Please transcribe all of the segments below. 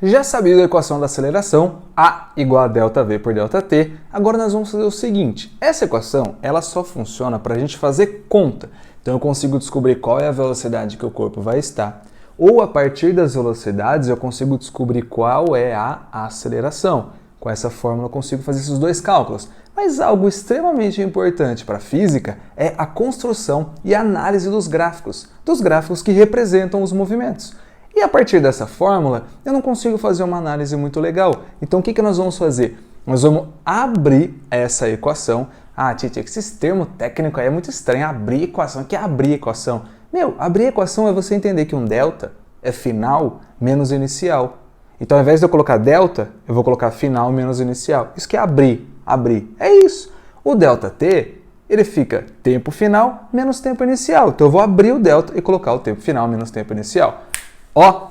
Já sabendo a equação da aceleração, A igual a ΔV por ΔT, agora nós vamos fazer o seguinte. Essa equação ela só funciona para a gente fazer conta. Então eu consigo descobrir qual é a velocidade que o corpo vai estar. Ou a partir das velocidades eu consigo descobrir qual é a aceleração. Com essa fórmula eu consigo fazer esses dois cálculos. Mas algo extremamente importante para a física é a construção e a análise dos gráficos que representam os movimentos. E a partir dessa fórmula, eu não consigo fazer uma análise muito legal. Então o que nós vamos fazer? Nós vamos abrir essa equação. Ah, Titi, esse termo técnico aí é muito estranho. Abrir equação. O que é abrir equação? Meu, abrir equação é você entender que um delta é final menos inicial. Então, ao invés de eu colocar delta, eu vou colocar final menos inicial. Isso que é abrir. Abrir. É isso. O ΔT, ele fica tempo final menos tempo inicial. Então, eu vou abrir o delta e colocar o tempo final menos tempo inicial. Ó,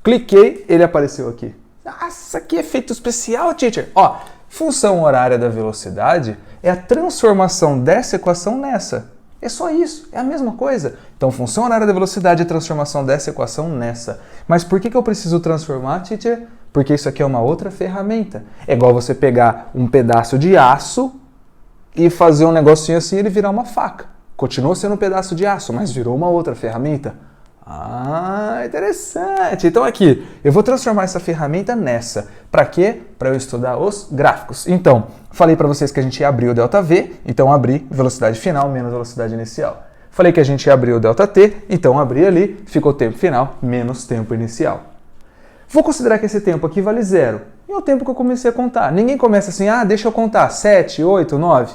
cliquei, ele apareceu aqui. Nossa, que efeito especial, teacher. Ó, função horária da velocidade é a transformação dessa equação nessa. É só isso, é a mesma coisa. Então, função horária da velocidade é a transformação dessa equação nessa. Mas por que eu preciso transformar, teacher? Porque isso aqui é uma outra ferramenta. É igual você pegar um pedaço de aço e fazer um negocinho assim e ele virar uma faca. Continua sendo um pedaço de aço, mas virou uma outra ferramenta. Ah, interessante. Então aqui, eu vou transformar essa ferramenta nessa. Para quê? Para eu estudar os gráficos. Então, falei para vocês que a gente ia abrir o ΔV, então abri velocidade final menos velocidade inicial. Falei que a gente ia abrir o ΔT, então abri ali, ficou tempo final menos tempo inicial. Vou considerar que esse tempo aqui vale zero. E é o tempo que eu comecei a contar. Ninguém começa assim, deixa eu contar, 7, 8, 9...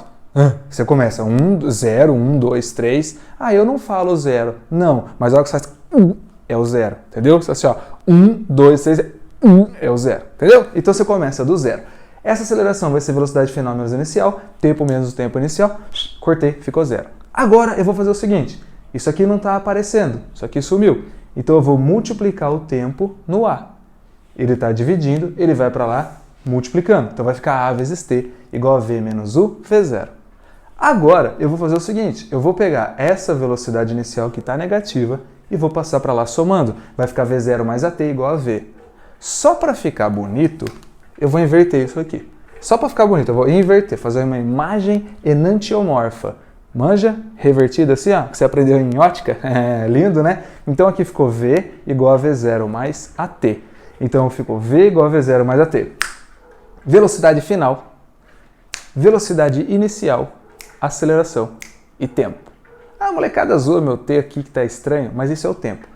Você começa 1, 0, 1, 2, 3. Eu não falo 0. Não, mas a hora que você faz 1 é o 0. Entendeu? Você assim, ó, 1, 2, 3, 1 é o 0. Entendeu? Então você começa do 0. Essa aceleração vai ser velocidade final menos inicial, tempo menos o tempo inicial. Cortei, ficou 0. Agora eu vou fazer o seguinte. Isso aqui não está aparecendo. Isso aqui sumiu. Então eu vou multiplicar o tempo no A. Ele está dividindo, ele vai para lá multiplicando. Então vai ficar A vezes T igual a V menos U V0. Agora, eu vou fazer o seguinte, eu vou pegar essa velocidade inicial que está negativa e vou passar para lá somando. Vai ficar V0 mais AT igual a V. Só para ficar bonito, eu vou inverter isso aqui. Só para ficar bonito, eu vou inverter, fazer uma imagem enantiomorfa. Manja? Revertida assim, ó, que você aprendeu em ótica? É lindo, né? Então aqui ficou V igual a V0 mais AT. Então ficou V igual a V0 mais AT. Velocidade final, velocidade inicial, aceleração e tempo. A molecada zoa meu T aqui que está estranho, mas isso é o tempo.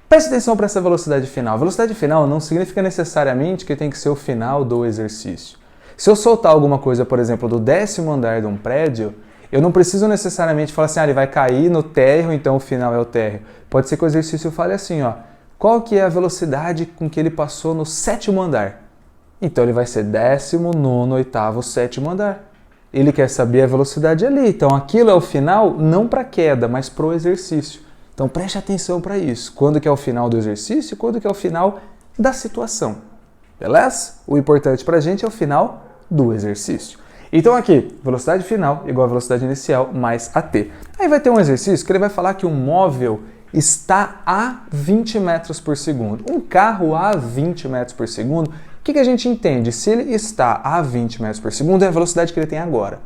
Preste atenção para essa velocidade final. Velocidade final não significa necessariamente que tem que ser o final do exercício. Se eu soltar alguma coisa, por exemplo, do 10º andar de um prédio, eu não preciso necessariamente falar assim, ele vai cair no térreo, então o final é o térreo. Pode ser que o exercício fale assim, ó, qual que é a velocidade com que ele passou no 7º andar? Então ele vai ser 19º, 8º, 7º andar. Ele quer saber a velocidade ali. Então aquilo é o final não para a queda, mas para o exercício. Então preste atenção para isso. Quando que é o final do exercício e quando que é o final da situação. Beleza? O importante para a gente é o final do exercício. Então aqui, velocidade final igual a velocidade inicial mais AT. Aí vai ter um exercício que ele vai falar que um móvel está a 20 metros por segundo. Um carro a 20 metros por segundo. O que a gente entende? Se ele está a 20 metros por segundo, é a velocidade que ele tem agora.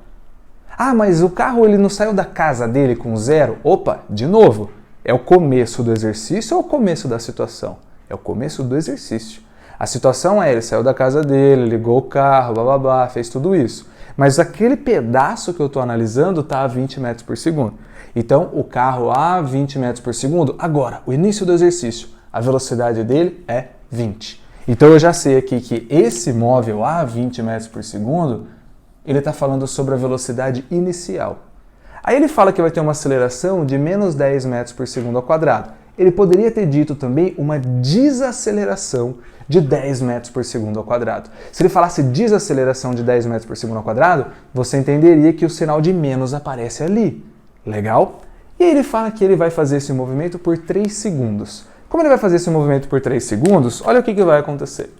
Mas o carro ele não saiu da casa dele com 0? Opa, de novo, é o começo do exercício ou o começo da situação? É o começo do exercício. A situação é, ele saiu da casa dele, ligou o carro, blá blá blá, fez tudo isso. Mas aquele pedaço que eu estou analisando está a 20 metros por segundo. Então, o carro a 20 metros por segundo, agora, o início do exercício, a velocidade dele é 20. Então eu já sei aqui que esse móvel a 20 metros por segundo, ele está falando sobre a velocidade inicial. Aí ele fala que vai ter uma aceleração de menos 10 metros por segundo ao quadrado. Ele poderia ter dito também uma desaceleração de 10 metros por segundo ao quadrado. Se ele falasse desaceleração de 10 metros por segundo ao quadrado, você entenderia que o sinal de menos aparece ali. Legal? E aí ele fala que ele vai fazer esse movimento por 3 segundos. Como ele vai fazer esse movimento por 3 segundos, olha o que vai acontecer.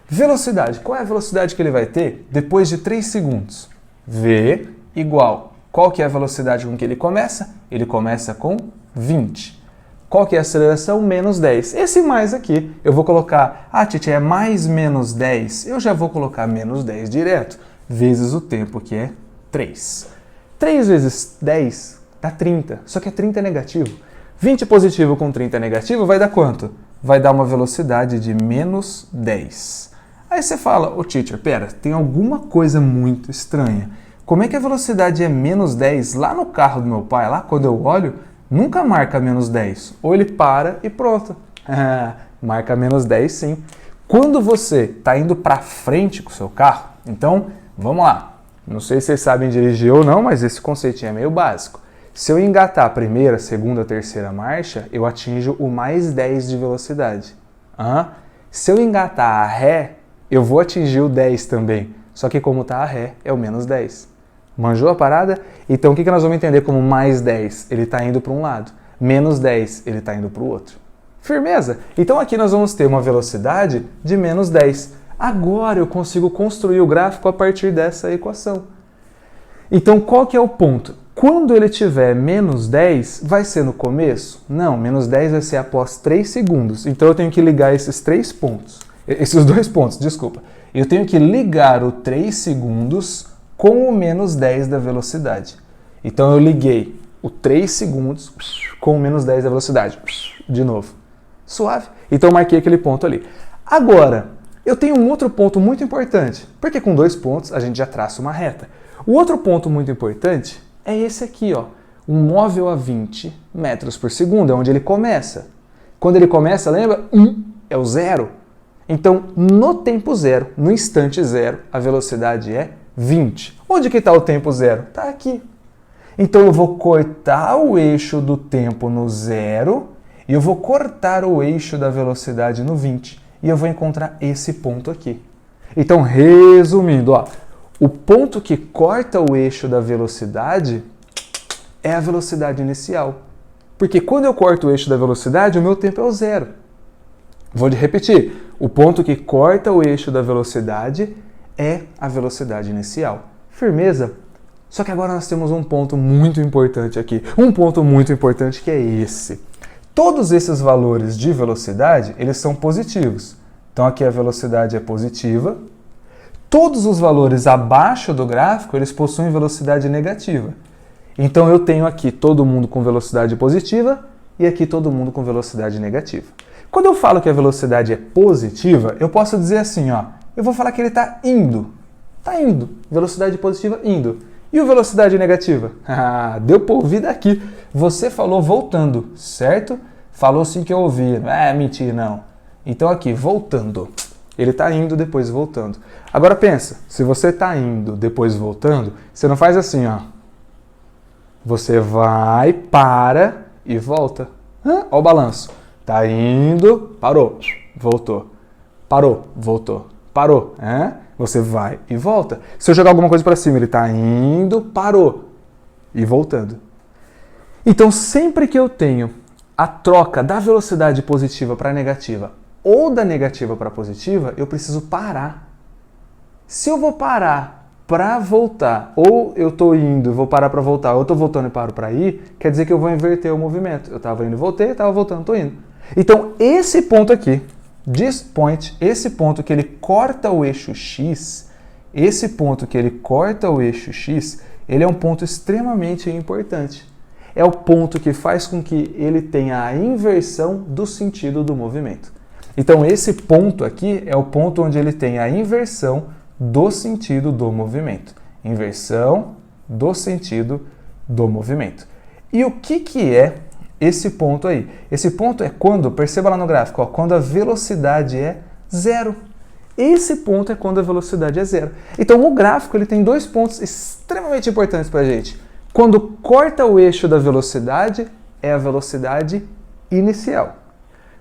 Velocidade. Qual é a velocidade que ele vai ter depois de 3 segundos? V igual. Qual que é a velocidade com que ele começa? Ele começa com 20. Qual que é a aceleração? Menos 10. Esse mais aqui, eu vou colocar, Titi, é mais menos 10. Eu já vou colocar menos 10 direto, vezes o tempo, que é 3. 3 vezes 10 dá 30, só que 30 é negativo. 20 positivo com 30 negativo vai dar quanto? Vai dar uma velocidade de menos 10. Aí você fala, teacher, pera, tem alguma coisa muito estranha. Como é que a velocidade é menos 10? Lá no carro do meu pai, lá quando eu olho, nunca marca menos 10. Ou ele para e pronto. Marca menos 10 sim. Quando você está indo para frente com o seu carro, então, vamos lá. Não sei se vocês sabem dirigir ou não, mas esse conceitinho é meio básico. Se eu engatar a primeira, segunda, terceira marcha, eu atinjo o mais 10 de velocidade. Se eu engatar a ré, eu vou atingir o 10 também. Só que como está a ré, é o menos 10. Manjou a parada? Então o que nós vamos entender como mais 10? Ele está indo para um lado. Menos 10, ele está indo para o outro. Firmeza? Então aqui nós vamos ter uma velocidade de menos 10. Agora eu consigo construir o gráfico a partir dessa equação. Então qual que é o ponto? Quando ele tiver menos 10, vai ser no começo? Não, menos 10 vai ser após 3 segundos. Então eu tenho que ligar esses 2 pontos, desculpa. Eu tenho que ligar o 3 segundos com o menos 10 da velocidade. Então eu liguei o 3 segundos com o menos 10 da velocidade. De novo. Suave? Então eu marquei aquele ponto ali. Agora, eu tenho um outro ponto muito importante, porque com 2 pontos a gente já traça uma reta. O outro ponto muito importante é esse aqui, ó. Um móvel a 20 metros por segundo, é onde ele começa. Quando ele começa, lembra? É o zero. Então, no tempo zero, no instante zero, a velocidade é 20. Onde que está o tempo zero? Está aqui. Então eu vou cortar o eixo do tempo no zero e eu vou cortar o eixo da velocidade no 20. E eu vou encontrar esse ponto aqui. Então, resumindo, ó, o ponto que corta o eixo da velocidade é a velocidade inicial. Porque quando eu corto o eixo da velocidade, o meu tempo é o zero. Vou repetir. O ponto que corta o eixo da velocidade é a velocidade inicial. Firmeza? Só que agora nós temos um ponto muito importante aqui. Um ponto muito importante que é esse. Todos esses valores de velocidade, eles são positivos. Então aqui a velocidade é positiva. Todos os valores abaixo do gráfico, eles possuem velocidade negativa. Então eu tenho aqui todo mundo com velocidade positiva e aqui todo mundo com velocidade negativa. Quando eu falo que a velocidade é positiva, eu posso dizer assim, ó, eu vou falar que ele está indo. Está indo. Velocidade positiva, indo. E a velocidade negativa? Deu para ouvir daqui. Você falou voltando, certo? Falou sim que eu ouvi. Mentira, não. Então aqui, voltando. Ele está indo, depois voltando. Agora pensa, se você está indo, depois voltando, você não faz assim, ó. Você vai, para e volta. Olha o balanço. Tá indo, parou, voltou. Parou, voltou. Parou. Você vai e volta. Se eu jogar alguma coisa para cima, ele tá indo, parou e voltando. Então, sempre que eu tenho a troca da velocidade positiva para negativa ou da negativa para positiva, eu preciso parar. Se eu vou parar para voltar, ou eu estou indo, vou parar para voltar, ou eu estou voltando e paro para ir, quer dizer que eu vou inverter o movimento. Eu estava indo e voltei, estava voltando, estou indo. Então, esse ponto aqui, this point, esse ponto que ele corta o eixo X, ele é um ponto extremamente importante. É o ponto que faz com que ele tenha a inversão do sentido do movimento. Então, esse ponto aqui é o ponto onde ele tem a inversão do sentido do movimento. Inversão do sentido do movimento. E o que é esse ponto aí? Esse ponto é quando, perceba lá no gráfico, ó, quando a velocidade é zero. Esse ponto é quando a velocidade é zero. Então o gráfico ele tem 2 pontos extremamente importantes para a gente. Quando corta o eixo da velocidade, é a velocidade inicial.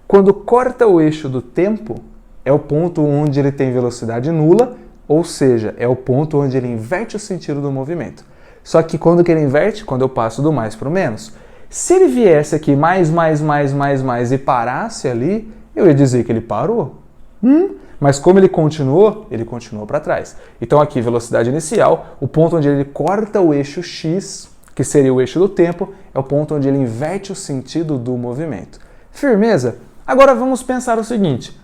Quando corta o eixo do tempo, é o ponto onde ele tem velocidade nula, ou seja, é o ponto onde ele inverte o sentido do movimento. Só que quando que ele inverte? Quando eu passo do mais para o menos. Se ele viesse aqui mais e parasse ali, eu ia dizer que ele parou. Mas como ele continuou para trás. Então aqui, velocidade inicial, o ponto onde ele corta o eixo X, que seria o eixo do tempo, é o ponto onde ele inverte o sentido do movimento. Firmeza? Agora vamos pensar o seguinte,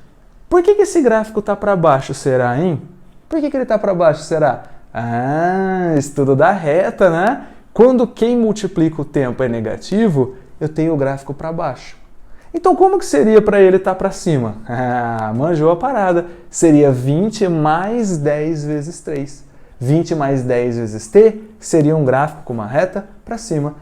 por que esse gráfico está para baixo, será, hein? Por que ele está para baixo, será? Ah, estudo da reta, né? Quando quem multiplica o tempo é negativo, eu tenho o gráfico para baixo. Então como que seria para ele estar para cima? Ah, manjou a parada. Seria 20 mais 10 vezes 3. 20 mais 10 vezes t seria um gráfico com uma reta para cima.